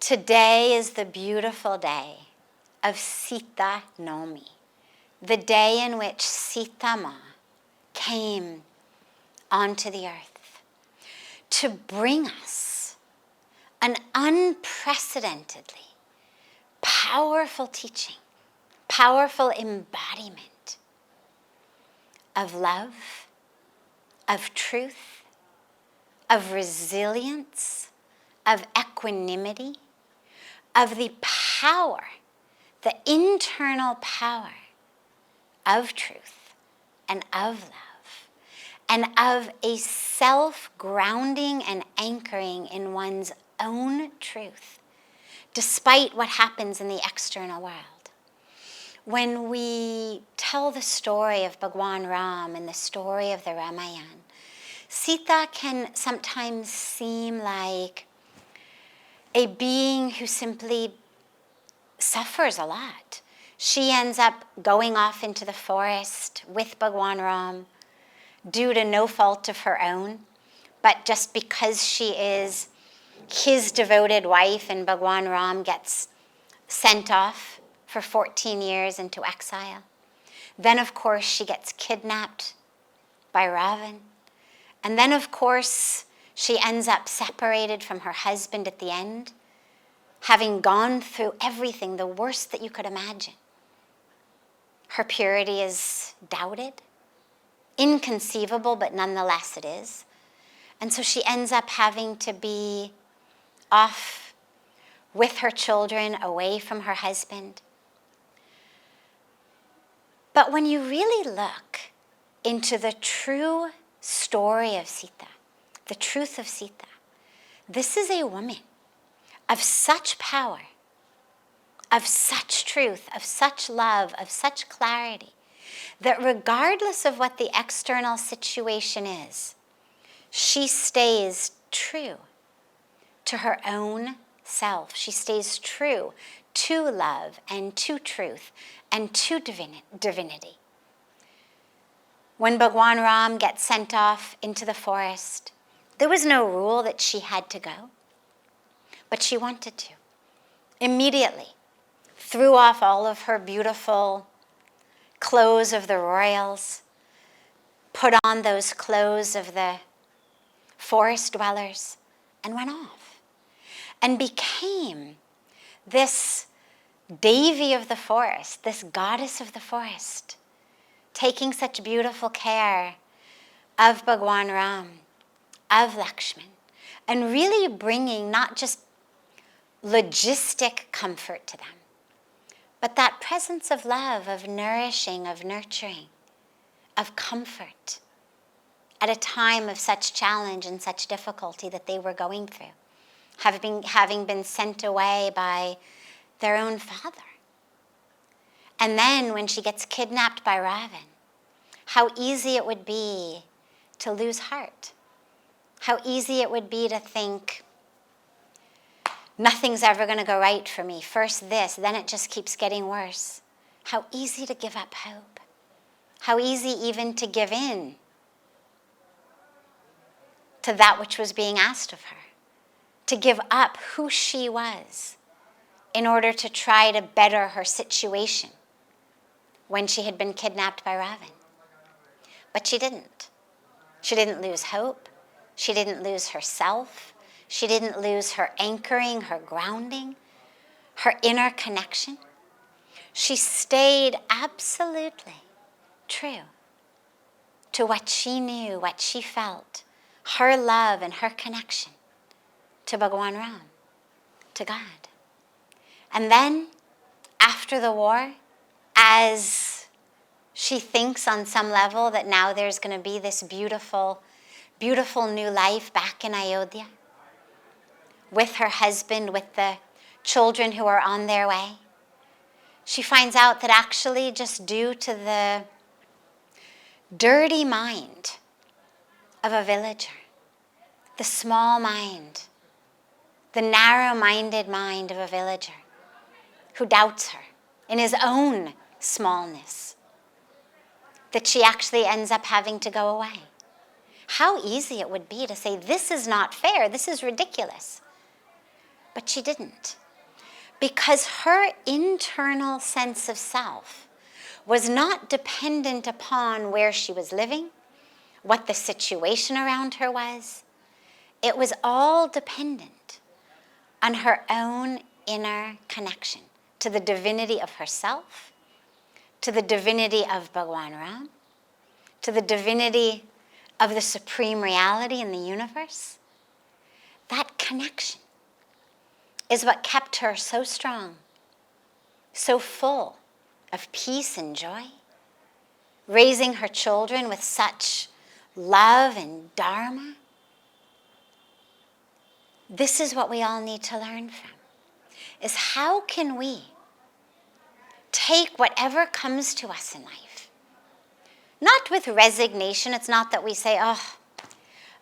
Today is the beautiful day of Sita Navami, the day in which Sita Ma came onto the earth to bring us an unprecedentedly powerful teaching, powerful embodiment of love, of truth, of resilience, of equanimity, of the power, the internal power of truth and of love, and of a self-grounding and anchoring in one's own truth, despite what happens in the external world. When we tell the story of Bhagwan Ram and the story of the Ramayana, Sita can sometimes seem like a being who simply suffers a lot. She ends up going off into the forest with Bhagwan Ram due to no fault of her own, but just because she is his devoted wife and Bhagwan Ram gets sent off for 14 years into exile. Then, of course, she gets kidnapped by Ravan. And then, of course, she ends up separated from her husband at the end, having gone through everything, the worst that you could imagine. Her purity is doubted, inconceivable, but nonetheless it is. And so she ends up having to be off with her children, away from her husband. But when you really look into the true story of Sita, the truth of Sita, this is a woman of such power, of such truth, of such love, of such clarity, that regardless of what the external situation is, she stays true to her own self. She stays true to love and to truth and to divinity. When Bhagwan Ram gets sent off into the forest, there was no rule that she had to go, but she wanted to. Immediately threw off all of her beautiful clothes of the royals, put on those clothes of the forest dwellers, and went off, and became this Devi of the forest, this goddess of the forest, taking such beautiful care of Bhagwan Ram, of Lakshman, and really bringing not just logistic comfort to them, but that presence of love, of nourishing, of nurturing, of comfort at a time of such challenge and such difficulty that they were going through, having been sent away by their own father. And then when she gets kidnapped by Ravan, how easy it would be to lose heart. How easy it would be to think, nothing's ever going to go right for me. First this, then it just keeps getting worse. How easy to give up hope. How easy even to give in to that which was being asked of her. To give up who she was in order to try to better her situation when she had been kidnapped by Ravan. But she didn't. She didn't lose hope. She didn't lose herself. She didn't lose her anchoring, her grounding, her inner connection. She stayed absolutely true to what she knew, what she felt, her love and her connection to Bhagwan Ram, to God. And then, after the war, as she thinks on some level that now there's going to be this beautiful, beautiful new life back in Ayodhya, with her husband, with the children who are on their way, she finds out that actually just due to the dirty mind of a villager, the small mind, the narrow-minded mind of a villager who doubts her in his own smallness, that she actually ends up having to go away. How easy it would be to say, this is not fair, this is ridiculous. But she didn't. Because her internal sense of self was not dependent upon where she was living, what the situation around her was. It was all dependent on her own inner connection to the divinity of herself, to the divinity of Bhagwan Ram, to the divinity of the supreme reality in the universe. That connection is what kept her so strong, so full of peace and joy, raising her children with such love and dharma. This is what we all need to learn from, is how can we take whatever comes to us in life, not with resignation. It's not that we say, oh,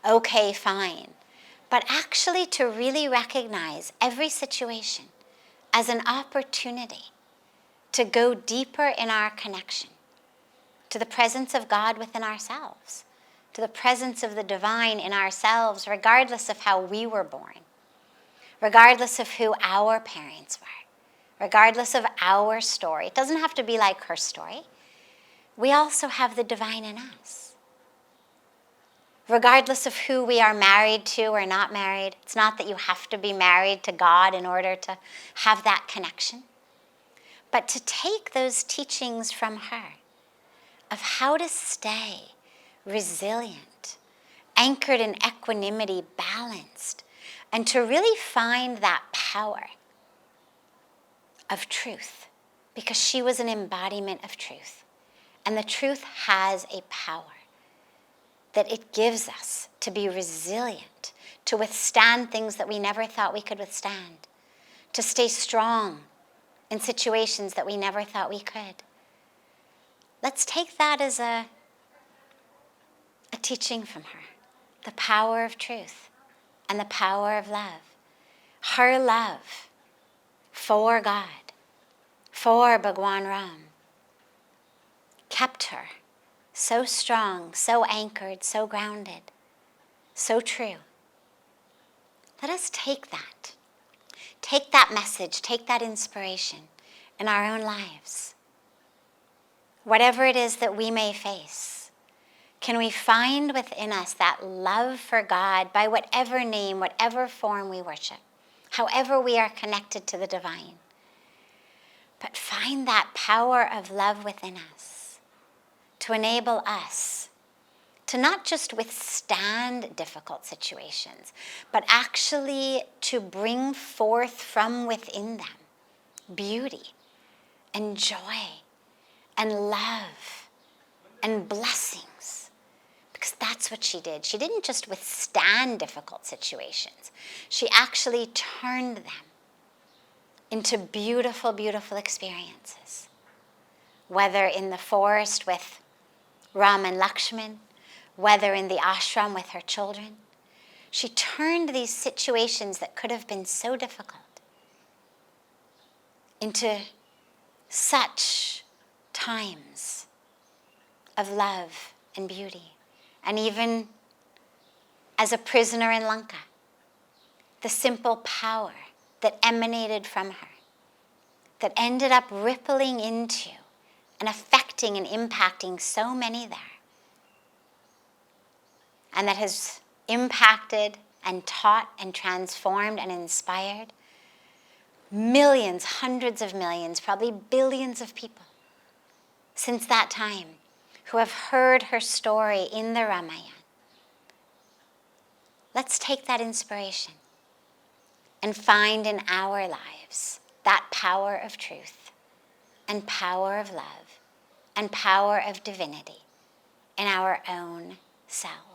okay, fine, but actually to really recognize every situation as an opportunity to go deeper in our connection to the presence of God within ourselves, to the presence of the divine in ourselves, regardless of how we were born, regardless of who our parents were, regardless of our story. It doesn't have to be like her story. We also have the divine in us. Regardless of who we are married to or not married, it's not that you have to be married to God in order to have that connection, but to take those teachings from her of how to stay resilient, anchored in equanimity, balanced, and to really find that power of truth, because she was an embodiment of truth. And the truth has a power that it gives us to be resilient, to withstand things that we never thought we could withstand, to stay strong in situations that we never thought we could. Let's take that as a teaching from her, the power of truth and the power of love. Her love for God, for Bhagwan Ram, kept her so strong, so anchored, so grounded, so true. Let us take that message, take that inspiration in our own lives. Whatever it is that we may face, can we find within us that love for God by whatever name, whatever form we worship, however we are connected to the divine. But find that power of love within us to enable us to not just withstand difficult situations, but actually to bring forth from within them beauty and joy and love and blessings. Because that's what she did. She didn't just withstand difficult situations. She actually turned them into beautiful, beautiful experiences. Whether in the forest with Ram and Lakshman, whether in the ashram with her children, she turned these situations that could have been so difficult into such times of love and beauty. And even as a prisoner in Lanka, the simple power that emanated from her, that ended up rippling into and affecting and impacting so many there, and that has impacted and taught and transformed and inspired millions, hundreds of millions, probably billions of people since that time who have heard her story in the Ramayana. Let's take that inspiration and find in our lives that power of truth and power of love and power of divinity in our own selves.